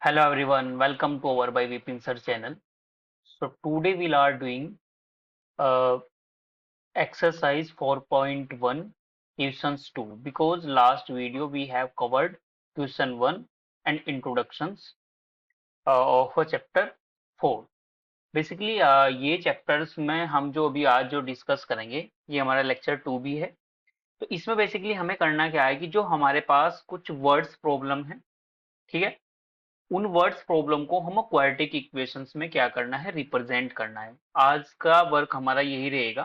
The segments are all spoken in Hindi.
Hello everyone, welcome to our by Vipin Sir channel. So today we are doing uh, exercise 4.1 questions 2 because last video we have covered question 1 and introductions of chapter 4. Basically ये chapters में हम जो अभी आज जो डिस्कस करेंगे ये हमारा लेक्चर 2 भी है। तो इसमें बेसिकली हमें करना क्या है कि जो हमारे पास कुछ वर्ड्स प्रॉब्लम है, ठीक है, उन वर्ड्स प्रॉब्लम को हम क्वाड्रेटिक इक्वेशंस में क्या करना है, रिप्रेजेंट करना है। आज का वर्क हमारा यही रहेगा,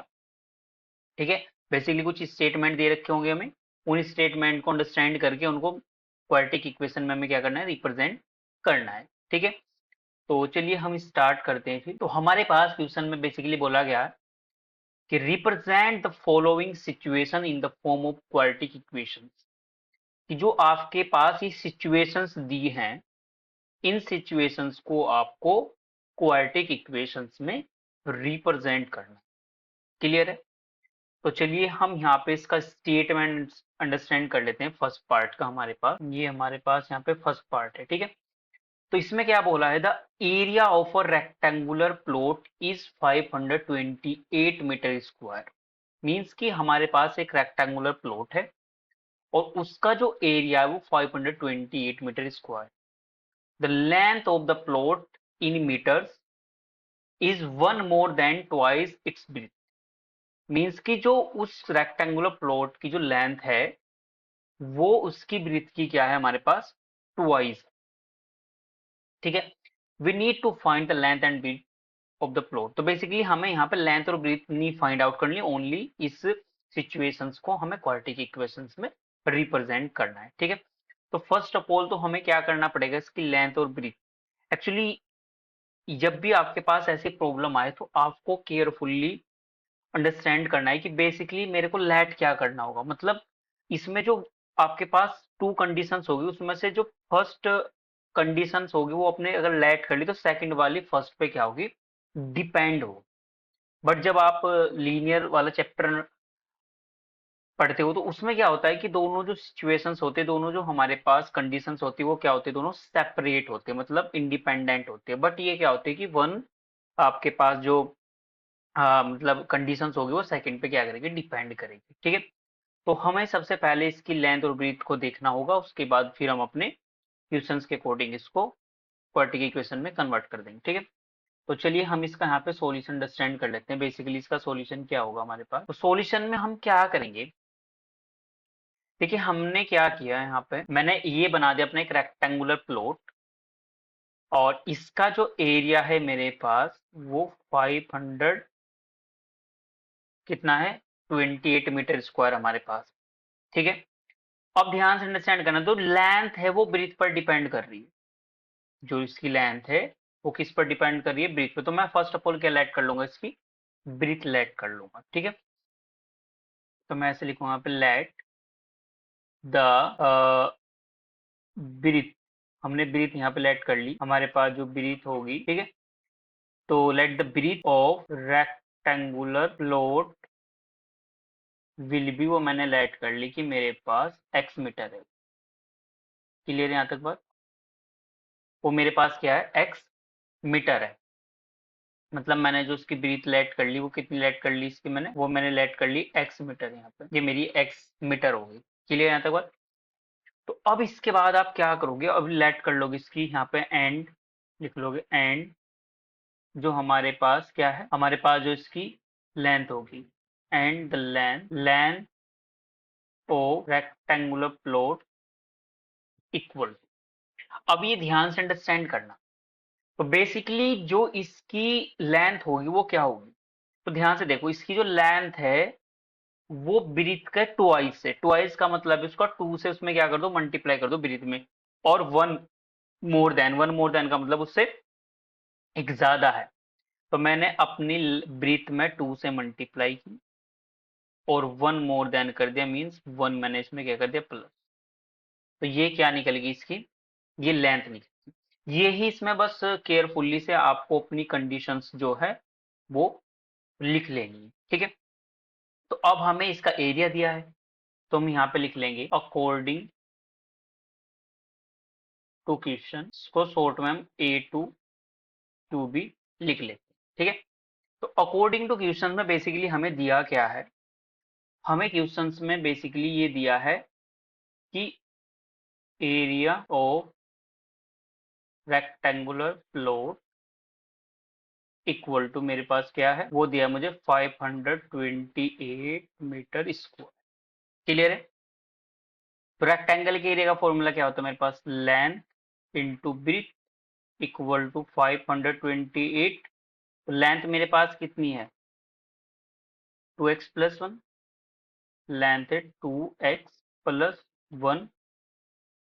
ठीक है। बेसिकली कुछ स्टेटमेंट दे रखे होंगे हमें, उन स्टेटमेंट को अंडरस्टैंड करके उनको क्वाड्रेटिक इक्वेशन में हमें क्या करना है, रिप्रेजेंट करना है, ठीक है। तो चलिए हम स्टार्ट करते हैं। फिर तो हमारे पास क्वेश्चन में बेसिकली बोला गया है कि represent the following situation in the form of quadratic equations, कि जो आपके पास ये सिचुएशंस दी हैं, इन सिचुएशंस को आपको क्वाड्रेटिक इक्वेशंस में रिप्रेजेंट करना। क्लियर है? तो चलिए हम यहाँ पे इसका स्टेटमेंट अंडरस्टैंड कर लेते हैं। फर्स्ट पार्ट का हमारे पास, ये हमारे पास यहाँ पे फर्स्ट पार्ट है, ठीक है। तो इसमें क्या बोला है, the area of a rectangular plot is 528 metre square. Means कि हमारे पास एक रेक्टेंगुलर प्लॉट है और उसका जो एरिया है वो 528 metre square. The length of the plot in meters is one more than twice its width. Means कि जो उस रेक्टेंगुलर प्लॉट की जो लेंथ है वो उसकी ब्रीथ की क्या है हमारे पास, ट्वाइस, ठीक है। We need to find the length and breadth of the plot. तो बेसिकली हमें यहाँ पे लेंथ और ब्रीथ नहीं फाइंड आउट करनी, ओनली इस सिचुएशंस को हमें क्वाड्रेटिक इक्वेशंस में रिप्रेजेंट करना है, ठीक है। तो फर्स्ट ऑफ ऑल तो हमें क्या करना पड़ेगा, इसकी लेंथ और ब्रीथ। एक्चुअली जब भी आपके पास ऐसी प्रॉब्लम आए तो आपको केयरफुल्ली अंडरस्टैंड करना है कि बेसिकली मेरे को लेट क्या करना होगा। मतलब इसमें जो आपके पास टू कंडीशंस होगी उसमें से जो फर्स्ट कंडीशंस होगी वो अपने अगर लेट कर ली तो सेकंड वाली फर्स्ट पे क्या होगी, डिपेंड हो। बट जब आप लीनियर वाला चैप्टर पढ़ते हो तो उसमें क्या होता है कि दोनों जो सिचुएशंस होते हैं, दोनों जो हमारे पास कंडीशंस होती है वो क्या होते हैं, दोनों सेपरेट होते हैं, मतलब इंडिपेंडेंट होते हैं। बट ये क्या होते हैं कि वन आपके पास जो मतलब कंडीशंस होगी वो सेकंड पे क्या करेगी, डिपेंड करेगी, ठीक है। तो हमें सबसे पहले इसकी लेंथ और ब्रीथ को देखना होगा, उसके बाद फिर हम अपने क्वेश्चंस के अकॉर्डिंग इसको क्वाड्रेटिक इक्वेशन में कन्वर्ट कर देंगे, ठीक है। तो चलिए हम इसका यहाँ पे सॉल्यूशन अंडरस्टैंड कर लेते हैं। बेसिकली इसका सॉल्यूशन क्या होगा हमारे पास, तो सॉल्यूशन में हम क्या करेंगे, देखिए हमने क्या किया है, यहाँ पे मैंने ये बना दिया अपना एक रेक्टेंगुलर प्लॉट और इसका जो एरिया है मेरे पास वो 500 कितना है, 28 मीटर स्क्वायर हमारे पास, ठीक है। अब ध्यान से अंडरस्टैंड करना, तो लेंथ है वो ब्रीथ पर डिपेंड कर रही है। जो इसकी लेंथ है वो किस पर डिपेंड कर रही है, ब्रीथ पे। तो मैं फर्स्ट ऑफ ऑल क्या लेट कर लूंगा, इसकी ब्रीथ लेट कर लूंगा, ठीक है। तो मैं ऐसे लिखूंगा यहाँ पे लेट द ब्रीथ। हमने ब्रीथ यहाँ पे लेट कर ली, हमारे पास जो ब्रीथ होगी, ठीक है। तो let the breadth of rectangular plot will be, वो मैंने लेट कर ली कि मेरे पास एक्स मीटर है। क्लियर है यहाँ तक बात? वो मेरे पास क्या है, एक्स मीटर है। मतलब मैंने जो उसकी ब्रीथ लेट कर ली वो कितनी लेट कर ली इसकी, मैंने वो मैंने लेट कर ली एक्स मीटर। यहाँ पे ये मेरी एक्स मीटर हो गई। क्लियर यहाँ तक बात? तो अब इसके बाद आप क्या करोगे, अब लेट कर लोगे इसकी यहाँ पे एंड, लिख लोगे एंड जो हमारे पास क्या है, हमारे पास जो इसकी लेंथ होगी, and the length of rectangular plot equal. अब ये ध्यान से अंडरस्टैंड करना, तो बेसिकली जो इसकी लेंथ होगी वो क्या होगी, तो ध्यान से देखो इसकी जो लेंथ है वो ब्रीथ का ट्वाइस है। ट्वाइस का मतलब उसका टू से उसमें क्या कर दो, मल्टीप्लाई कर दो ब्रीथ में। और वन मोर देन का मतलब उससे एक ज्यादा है। तो मैंने अपनी ब्रीथ में टू से मल्टीप्लाई की और वन मोर देन कर दिया, मीन्स वन मैंने इसमें क्या कर दिया, प्लस। तो ये क्या निकलेगी इसकी, ये लेंथ निकलेगी। ये ही इसमें बस केयरफुल्ली से आपको अपनी कंडीशंस जो है वो लिख लेनी है, ठीक है। तो अब हमें इसका एरिया दिया है तो हम यहाँ पे लिख लेंगे अकॉर्डिंग टू क्वेश्चन, इसको शॉर्ट में हम A2 भी लिख लेते हैं, ठीक है। तो अकॉर्डिंग टू क्वेश्चन में बेसिकली हमें दिया क्या है, हमें क्वेश्चंस में बेसिकली ये दिया है कि area of rectangular plot equal to, मेरे पास क्या है वो दिया मुझे 528 मीटर स्क्वायर। क्लियर है। तो रेक्टेंगल के एरिया का फॉर्मूला क्या होता है मेरे पास, length into breadth equal to 528। तो लेंथ मेरे पास कितनी है 2x प्लस 1, लेंथ है 2x प्लस 1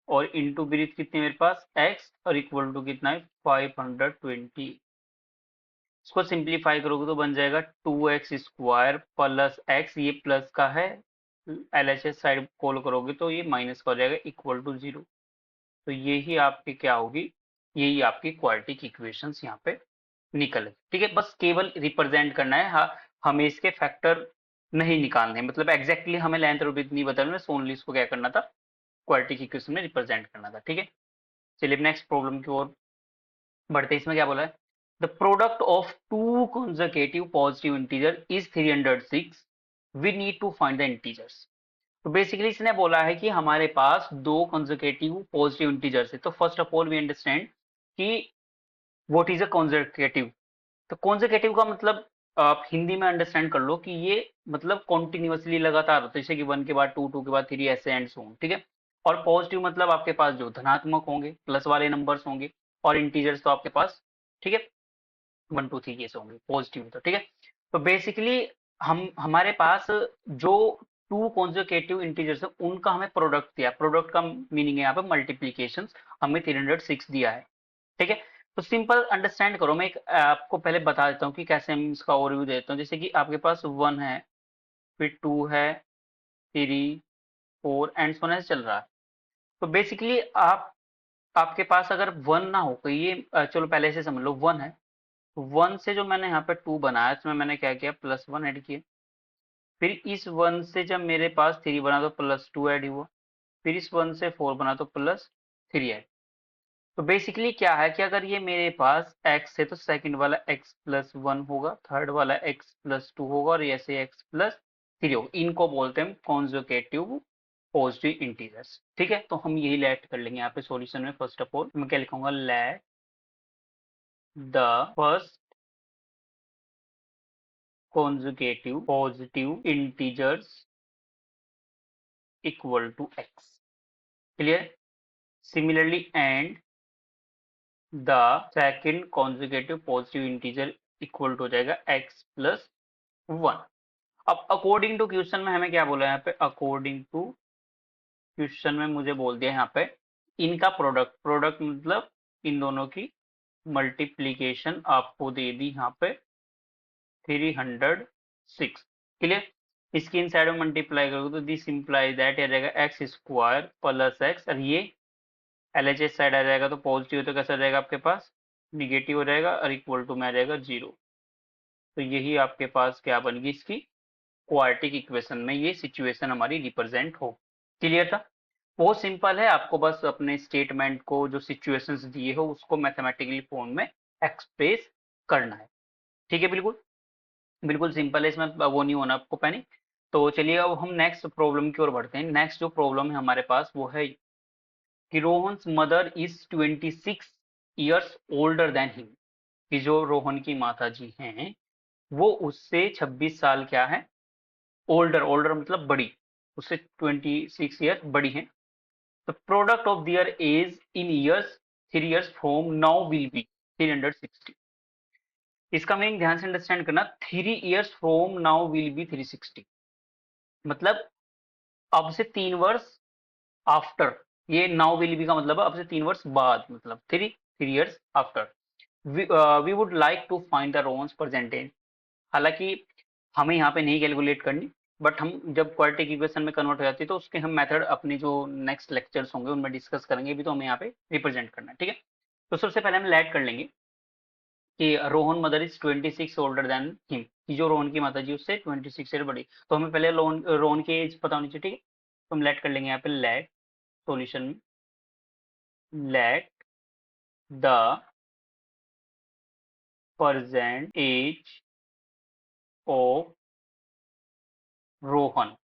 और इंटू ब्रीथ कितनी है मेरे पास x और इक्वल टू कितना है 520। इसको सिंप्लीफाई करोगे तो बन जाएगा 2x स्क्वायर प्लस x, ये प्लस का है, LHS साइड कॉल करोगे तो ये माइनस का हो जाएगा इक्वल टू 0। तो यही आपकी क्या होगी, यही आपकी क्वाड्रेटिक इक्वेशंस यहाँ पे निकले। ठीक है, बस केवल रिप्रेजेंट करना है, हाँ हमें इसके फैक्टर नहीं निकालने, मतलब एग्जैक्टली हमें लेंथ और ब्रेड्थ नहीं बताना, ओनली इसको क्या करना था क्वाड्रेटिक इक्वेशन में रिप्रेजेंट करना था। ठीक है, चलिए नेक्स्ट प्रॉब्लम की ओर बढ़ते हैं। इसमें क्या बोला है, the product of two consecutive positive integer is 306, we need to find the integers. तो बेसिकली इसने बोला है कि हमारे पास दो कंसेक्यूटिव पॉजिटिव इंटीजर्स है। तो first of all we understand कि व्हाट इज अ कंसेक्यूटिव। तो कंसेक्यूटिव का मतलब आप हिंदी में अंडरस्टैंड कर लो कि ये मतलब कॉन्टिन्यूअसली लगातार होता है, जैसे कि 1 के बाद 2, 2 के बाद 3 ऐसे एंड सो। ठीक है, और पॉजिटिव मतलब आपके पास जो धनात्मक होंगे, प्लस वाले नंबर्स होंगे, और इंटीजर्स तो आपके पास, ठीक है, 1 2 3 कैसे होंगे पॉजिटिव। तो ठीक है, तो बेसिकली हम हमारे पास जो टू कॉन्सेक्यूटिव इंटीजर्स है उनका हमें प्रोडक्ट दिया, प्रोडक्ट का मीनिंग है यहाँ पे मल्टीप्लीकेशन, हमें 306 दिया है। ठीक है, तो सिंपल अंडरस्टैंड करो, मैं एक आपको पहले बता देता हूँ कि कैसे हम इसका ओवरव्यू देता हूँ। जैसे कि आपके पास 1 है, फिर 2 है, 3 4 एंड सो on चल रहा है। तो बेसिकली आपके पास अगर 1 ना हो तो ये चलो पहले से समझ लो 1 है, 1 से जो मैंने यहाँ पे 2 बनाया इसमें मैंने क्या किया प्लस 1 ऐड किया, फिर इस 1 से जब मेरे पास 3 बना तो प्लस 2 ऐड हुआ, फिर इस 1 से 4 बना तो प्लस 3 ऐड। तो बेसिकली क्या है कि अगर ये मेरे पास x है तो सेकंड वाला x प्लस 1 होगा, थर्ड वाला x प्लस 2 होगा और ऐसे x प्लस 3 होगा। इनको बोलते हैं कॉन्जुगेटिव पॉजिटिव इंटीजर्स। ठीक है, तो हम यही लेट कर लेंगे यहाँ पे सॉल्यूशन में। फर्स्ट ऑफ ऑल मैं क्या लिखूंगा, let the first conjugative positive integers equal to x। Clear. Similarly and the second conjugative positive integer equal to हो जाएगा x प्लस 1। अब अकॉर्डिंग टू क्वेश्चन में हमें क्या बोला है यहाँ पे, अकॉर्डिंग टू क्वेश्चन में मुझे बोल दिया यहाँ पे इनका प्रोडक्ट, प्रोडक्ट मतलब इन दोनों की मल्टीप्लीकेशन आपको दे दी यहाँ पे 306। क्लियर। इसकी इन साइड में मल्टीप्लाई करोगे तो दिस इंप्लाई दैट आ जाएगा एक्स स्क्वायर प्लस एक्स, और ये LHS साइड आ जाएगा तो पॉजिटिव, तो कैसा जाएगा आपके पास निगेटिव हो जाएगा और इक्वल टू में आ जाएगा 0। तो यही आपके पास क्या बनेगी इसकी क्वाड्रेटिक इक्वेशन में ये सिचुएशन हमारी रिप्रेजेंट हो। क्लियर था, बहुत सिंपल है, आपको बस अपने स्टेटमेंट को जो सिचुएशंस दिए हो उसको मैथमेटिकली फॉर्म में एक्सप्रेस करना है। ठीक है, बिल्कुल बिल्कुल सिंपल है, इसमें वो नहीं होना आपको पैनिक। तो चलिए अब हम नेक्स्ट प्रॉब्लम की ओर बढ़ते हैं। नेक्स्ट जो प्रॉब्लम है हमारे पास वो है कि Rohan's mother is 26 years older than him, कि जो रोहन की माता जी हैं वो उससे 26 साल क्या है ओल्डर, ओल्डर मतलब बड़ी, उससे 26 ईयर बड़ी हैं। The product of their age in years 3 years from now will be 360। इसका मीनिंग ध्यान से अंडरस्टैंड करना, 3 years from now will be 360 मतलब अब से 3 वर्ष आफ्टर, ये नाउ विल बी का मतलब है अब से 3 वर्ष बाद, मतलब three years after we would like to find the Ron's percentage. हालांकि हमें यहाँ पे नहीं कैलकुलेट करनी, बट हम जब क्वाड्रेटिक इक्वेशन में कन्वर्ट हो जाती है तो उसके हम मेथड अपनी जो नेक्स्ट लेक्चर्स होंगे उनमें डिस्कस करेंगे भी, तो हमें यहाँ पे रिप्रेजेंट करना है। ठीक है, तो सबसे पहले हम लेट कर लेंगे कि Rohan mother is 26 older than him, कि जो रोहन की माता जी उससे 26 ईयर बड़ी, तो हमें पहले रोहन की एज पता होनी चाहिए। ठीक है, तो हम लेट कर लेंगे यहाँ पे लेट सॉल्यूशन में, let the present age of Rohan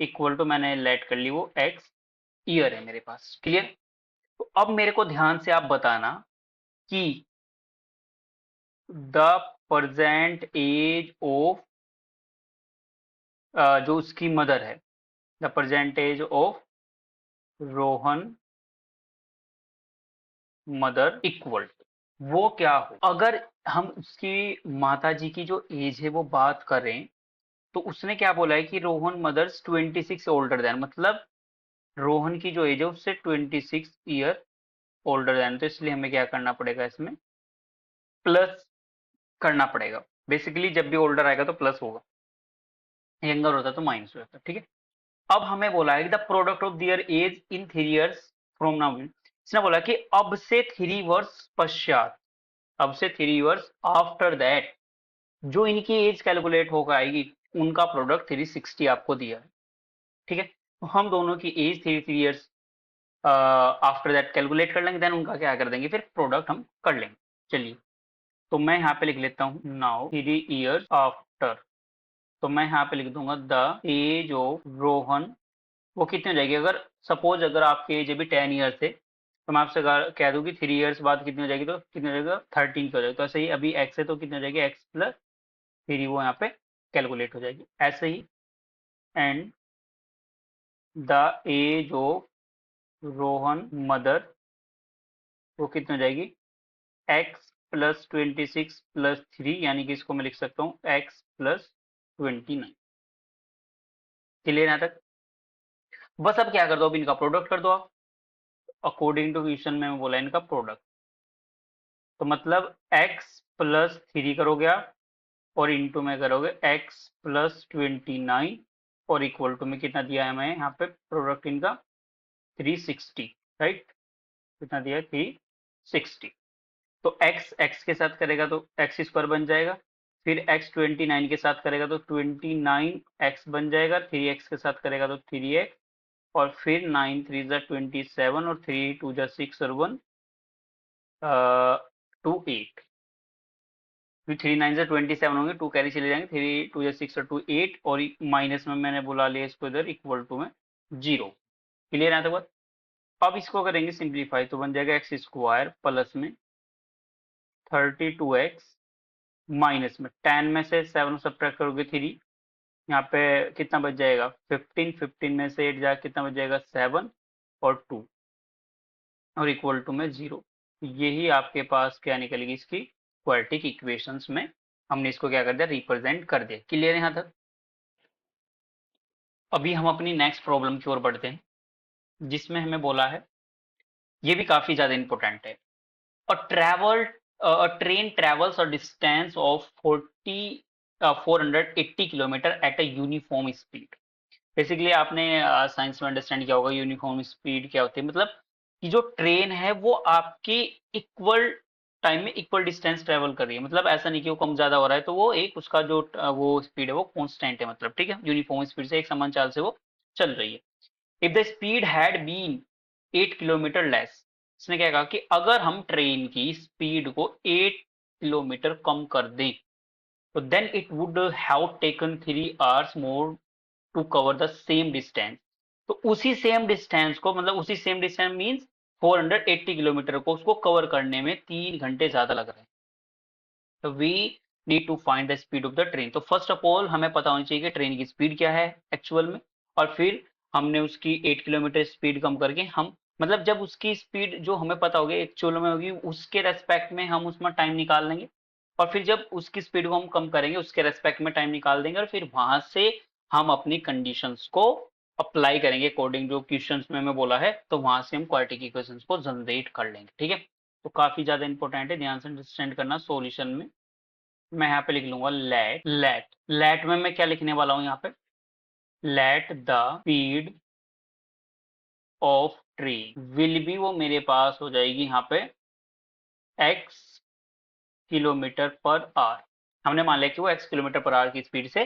equal to, मैंने लेट कर ली वो एक्स ईयर है मेरे पास। क्लियर? तो अब मेरे को ध्यान से आप बताना कि द प्रेजेंट एज ऑफ जो उसकी मदर है, the present age of Rohan mother equal, वो क्या हो। अगर हम उसकी माता जी की जो एज है वो बात करें, तो उसने क्या बोला है कि रोहन मदर्स 26 ओल्डर देन, मतलब रोहन की जो एज है उससे 26 ईयर ओल्डर देन। तो इसलिए हमें क्या करना पड़ेगा, इसमें प्लस करना पड़ेगा। बेसिकली जब भी ओल्डर आएगा तो प्लस होगा, यंगर होता तो माइनस हो जाता। ठीक है, अब हमें बोला है कि the product of their age in 3 years from now. इसने बोला कि अब से 3 वर्ष पश्चात, अब से 3 years आफ्टर दैट जो इनकी एज कैलकुलेट होकर आएगी, उनका प्रोडक्ट 360 आपको दिया है। ठीक है, तो हम दोनों की age 3 years after that calculate कर लेंगे, देन उनका क्या कर देंगे, फिर प्रोडक्ट हम कर लेंगे। चलिए, तो मैं यहाँ पे लिख लेता हूँ नाउ 3 years आफ्टर। तो मैं यहाँ पे लिख दूंगा द एज ऑफ रोहन, वो कितनी हो जाएगी, अगर सपोज अगर आपकी एज अभी 10 years है, तो मैं आपसे कह दूं कि 3 years बाद कितनी हो जाएगी, तो कितनी हो जाएगा 13 की हो जाएगी। तो ऐसे ही अभी एक्स है तो कितनी हो जाएगी, एक्स प्लस 3, वो यहाँ पे कैलकुलेट हो जाएगी ऐसे ही। And the age of Rohan mother, वो कितनी हो जाएगी, एक्स प्लस 26 प्लस 3, यानी कि इसको मैं लिख सकता हूँ एक्स प्लस 29। क्लियर यहाँ तक? बस अब क्या कर दो, अब इनका प्रोडक्ट कर दो आप, अकॉर्डिंग टू क्वेश्चन में बोला इनका प्रोडक्ट। तो मतलब x प्लस 3 करोगे आप, और इंटू में करोगे x प्लस 29, और इक्वल टू में कितना दिया है हमें यहाँ पे प्रोडक्ट इनका 360, राइट? कितना दिया है 360। तो x x के साथ करेगा तो एक्स स्क्वायर बन जाएगा, फिर x 29 के साथ करेगा तो 29x बन जाएगा, 3x के साथ करेगा तो 3x, और फिर 9 3 जा 27, और 3 2 जा 6, और 1 2 8। 3 9 से 27 होंगे, 2 कैरी चले जाएंगे, 3 2 या 6 और 2 8, और माइनस में मैंने बुला लिया इसको इधर, इक्वल टू में 0। क्लियर है तक बात? अब इसको करेंगे सिंप्लीफाई, तो बन जाएगा एक्स स्क्वायर प्लस में 32x माइनस में 10 में से 7 सब्ट्रैक्ट करोगे 3, यहाँ पे कितना बच जाएगा 15, 15 में से 8 जाए कितना बच जाएगा 7 और 2, और इक्वल टू में 0। यही आपके पास क्या निकलेगी इसकी क्वाड्रेटिक इक्वेशंस में, हमने इसको क्या कर दिया, रिप्रेजेंट कर दिया। क्लियर है यहाँ तक? अभी हम अपनी नेक्स्ट प्रॉब्लम की ओर बढ़ते हैं, जिसमें हमें बोला है, ये भी काफी ज्यादा इंपॉर्टेंट है। A train travels a distance of 480 kilometre at a uniform speed. Basically आपने साइंस में अंडरस्टैंड किया होगा यूनिफॉर्म स्पीड क्या होती है, मतलब कि जो ट्रेन है वो आपकी इक्वल टाइम में इक्वल डिस्टेंस ट्रेवल कर रही है, मतलब ऐसा नहीं कि वो कम ज्यादा हो रहा है, तो वो एक उसका जो वो स्पीड है वो कांस्टेंट है, मतलब ठीक है, यूनिफॉर्म स्पीड से एक समान चाल से वो चल रही है। If the speed had been 8 kilometre less, इसने क्या कहा कि अगर हम ट्रेन की स्पीड को 8 किलोमीटर कम कर दें, तो then it would have taken 3 hours more to cover the same distance. तो उसी सेम डिस्टेंस को, मतलब उसी सेम डिस्टेंस मींस 480 किलोमीटर को उसको कवर करने में 3 घंटे ज्यादा लग रहे हैं। तो we need to find the speed of the train. तो फर्स्ट ऑफ ऑल हमें पता होनी चाहिए कि ट्रेन की स्पीड क्या है एक्चुअल में, और फिर हमने उसकी 8 किलोमीटर स्पीड कम करके हम, मतलब जब उसकी स्पीड जो हमें पता होगी एक्चुअल में होगी, उसके रेस्पेक्ट में हम उसमें टाइम निकाल लेंगे, और फिर जब उसकी स्पीड को हम कम करेंगे उसके रेस्पेक्ट में टाइम निकाल देंगे, और फिर वहां से हम अपनी कंडीशंस को अप्लाई करेंगे अकॉर्डिंग जो क्वेश्चंस में हमें बोला है, तो वहां से हम क्वाड्रेटिक इक्वेशंस को जनरेट कर लेंगे। ठीक है, तो काफी ज्यादा इंपॉर्टेंट है, ध्यान से अंडरस्टैंड करना। सॉल्यूशन में मैं यहाँ पे लिख लूंगा लेट में मैं क्या लिखने वाला हूँ यहाँ पे, let the speed of train will be, वो मेरे पास हो जाएगी यहाँ पे x किलोमीटर पर आवर। हमने मान लिया कि वो x किलोमीटर पर आवर की स्पीड से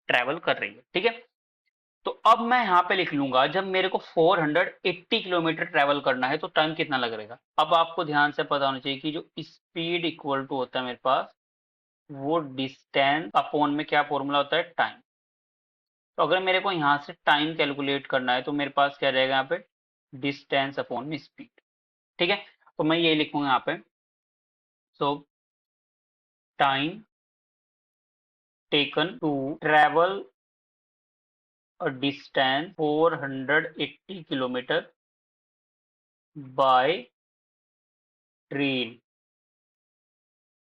ट्रेवल कर रही है। ठीक है, तो अब मैं यहाँ पे लिख लूंगा, जब मेरे को 480 किलोमीटर ट्रेवल करना है तो टाइम कितना लगेगा। अब आपको ध्यान से पता होना चाहिए कि जो स्पीड इक्वल टू होता है मेरे पास, वो डिस्टेंस अपॉन में क्या फॉर्मूला होता है, टाइम। तो अगर मेरे को यहाँ से टाइम कैलकुलेट करना है तो मेरे पास क्या रहेगा यहाँ पे, डिस्टेंस अपॉन में स्पीड। ठीक है, तो मैं ये लिखूंगा यहाँ पे, so time taken to travel a distance 480 kilometre by train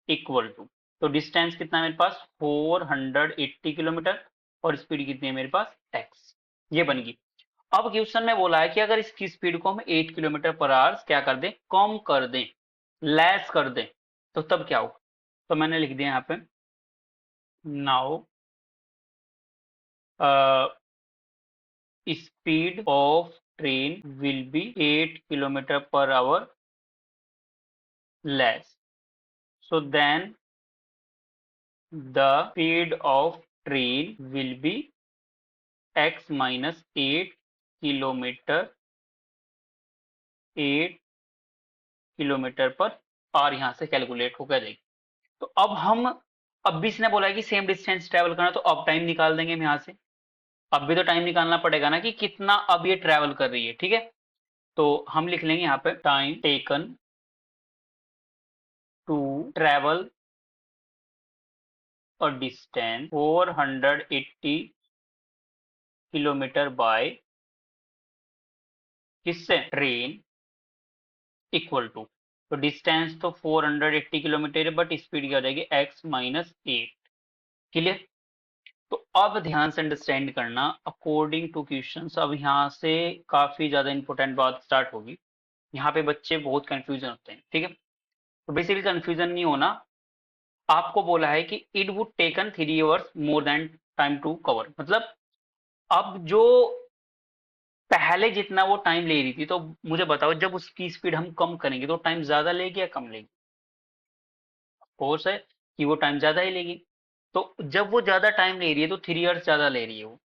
equal to, तो डिस्टेंस कितना है मेरे पास 480 किलोमीटर और स्पीड कितनी है मेरे पास x, ये बन गई। अब क्वेश्चन में बोला है कि अगर इसकी स्पीड को हम 8 किलोमीटर पर आवर क्या कर दें, कम कर दें, लेस कर दें, तो तब क्या होगा। तो मैंने लिख दिया यहाँ पे, now speed of train will be 8 kilometre per hour less, so then the speed of train will be x minus 8 kilometre 8 kilometre per hour यहाँ से कैलकुलेट होकर जाएगी। तो अब भी इसने बोला है कि सेम डिस्टेंस ट्रेवल करना, तो अब टाइम निकाल देंगे हम यहाँ से। अब भी तो टाइम निकालना पड़ेगा ना कि कितना अब ये ट्रेवल कर रही है। ठीक है, तो हम लिख लेंगे यहाँ पे, time taken to travel a distance 480 kilometre by किससे, ट्रेन इक्वल टू, तो डिस्टेंस तो 480 किलोमीटर है बट स्पीड क्या हो जाएगी x माइनस 8। क्लियर। तो अब ध्यान से अंडरस्टैंड करना, अकॉर्डिंग टू क्वेश्चंस, अब यहाँ से काफी ज्यादा इंपॉर्टेंट बात स्टार्ट होगी। यहाँ पे बच्चे बहुत कंफ्यूजन होते हैं। ठीक है, तो बेसिकली कंफ्यूजन नहीं होना। आपको बोला है कि it would taken 3 hours more than time to cover, मतलब अब जो पहले जितना वो टाइम ले रही थी, तो मुझे बताओ जब उसकी स्पीड हम कम करेंगे तो टाइम ज्यादा लेगी या कम लेगी। कोर्स है कि वो टाइम ज्यादा ही लेगी। तो जब वो ज्यादा टाइम ले रही है तो 3 आवर्स ज्यादा ले रही है वो।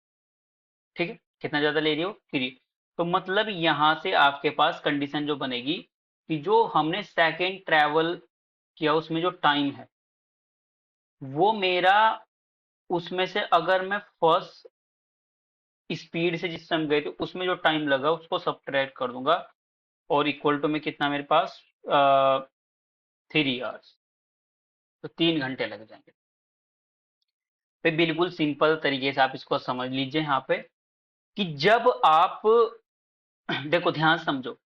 ठीक है, कितना ज्यादा ले रही है वो, 3। तो मतलब यहां से आपके पास कंडीशन जो बनेगी कि जो हमने सेकेंड ट्रेवल किया उसमें जो टाइम है वो मेरा, उसमें से अगर मैं फर्स्ट स्पीड से जिस टाइम गए थे उसमें जो टाइम लगा उसको सब्ट्रैक्ट कर दूंगा, और इक्वल टू में कितना मेरे पास 3 आवर्स, तो 3 घंटे लग जाएंगे। तो बिल्कुल सिंपल तरीके से आप इसको समझ लीजिए यहाँ पे कि जब आप देखो ध्यान से समझो,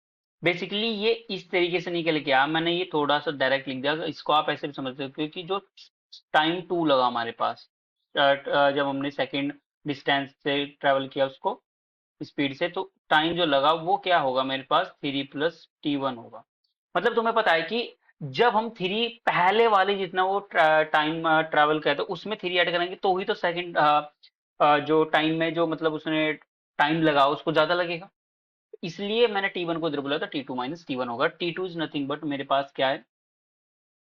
बेसिकली ये इस तरीके से निकल के आया, मैंने ये थोड़ा सा डायरेक्ट लिख दिया, इसको आप ऐसे भी समझ सकते हो कि जो टाइम टू लगा हमारे पास जब हमने सेकंड डिस्टेंस से ट्रेवल किया उसको स्पीड से, तो टाइम जो लगा वो क्या होगा मेरे पास 3 + T1 होगा। मतलब तुम्हें पता है कि जब हम 3 पहले वाले जितना वो टाइम ट्रेवल किया था उसमें 3 ऐड करेंगे तो ही तो सेकंड जो टाइम में जो मतलब उसने टाइम लगा उसको ज्यादा लगेगा। इसलिए मैंने T1 को इधर बोला था, T2 माइनस T1 होगा। T2 इज नथिंग बट मेरे पास क्या है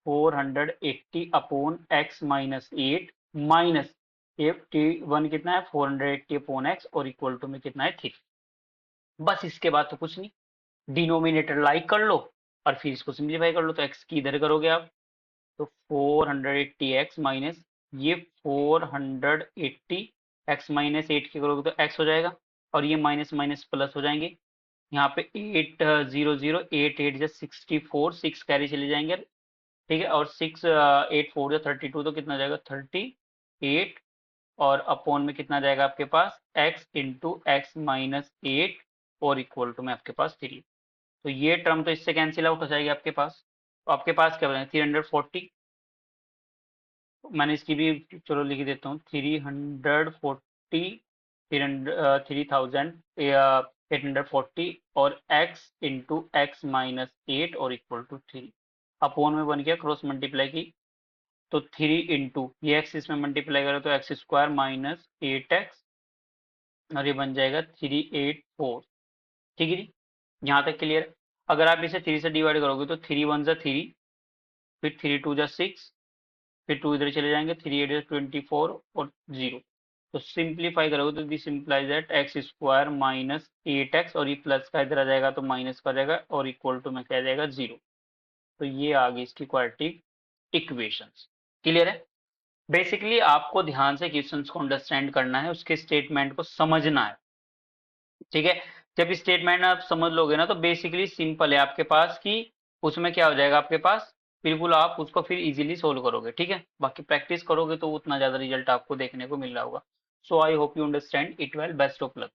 480 upon x minus 8 minus T1 कितना है 480 अपॉन x और इक्वल टू में कितना है 3। बस इसके बाद तो कुछ नहीं, डिनोमिनेटर लाइक कर लो और फिर इसको सिंप्लीफाई कर लो, तो x की इधर करोगे आप तो 480x माइनस ये 480 x माइनस 8 की करोगे तो x हो जाएगा, और ये माइनस माइनस प्लस हो जाएंगे। यहाँ पे 8 0 0 8 8 64 6 कैरी चले जाएंगे। ठीक है, और 6 8 4 32 तो कितना जाएगा 38, और अपॉन में कितना जाएगा आपके पास x इंटू एक्स माइनस 8 और इक्वल टू में आपके पास 3। तो ये टर्म तो इससे कैंसिल आउट हो जाएगी आपके पास। तो आपके पास क्या बनेगा 340, मैंने इसकी भी चलो लिख देता हूँ 340 3000 840 और x इंटू एक्स माइनस 8 और इक्वल टू 3। अपॉन में बन गया क्रॉस मल्टीप्लाई की, तो 3 इंटू ये एक्स इसमें मल्टीप्लाई करो तो एक्स स्क्वायर माइनस 8x और ये बन जाएगा 384। ठीक है जी, यहाँ तक क्लियर। अगर आप इसे 3 से डिवाइड करोगे तो 3 1 जा 3, फिर 3 2 जा 6, फिर 2 इधर चले जाएंगे, 3 8 जा 24 और 0। तो सिंप्लीफाई करोगे तो this implies that x square minus 8x, और ये प्लस का इधर आ जाएगा तो माइनस का जाएगा, और इक्वल टू में क्या आ जाएगा 0। तो ये आ गई इसकी क्वाड्रेटिक इक्वेशंस। क्लियर है? बेसिकली आपको ध्यान से क्वेश्चंस को अंडरस्टैंड करना है, उसके स्टेटमेंट को समझना है। ठीक है? जब स्टेटमेंट आप समझ लोगे ना तो बेसिकली सिंपल है आपके पास कि उसमें क्या हो जाएगा आपके पास, बिल्कुल आप उसको फिर इजीली सोल्व करोगे। ठीक है? बाकी प्रैक्टिस करोगे तो उतना ज्यादा रिजल्ट आपको देखने को मिल रहा होगा। So I hope you understand it well. Best of luck.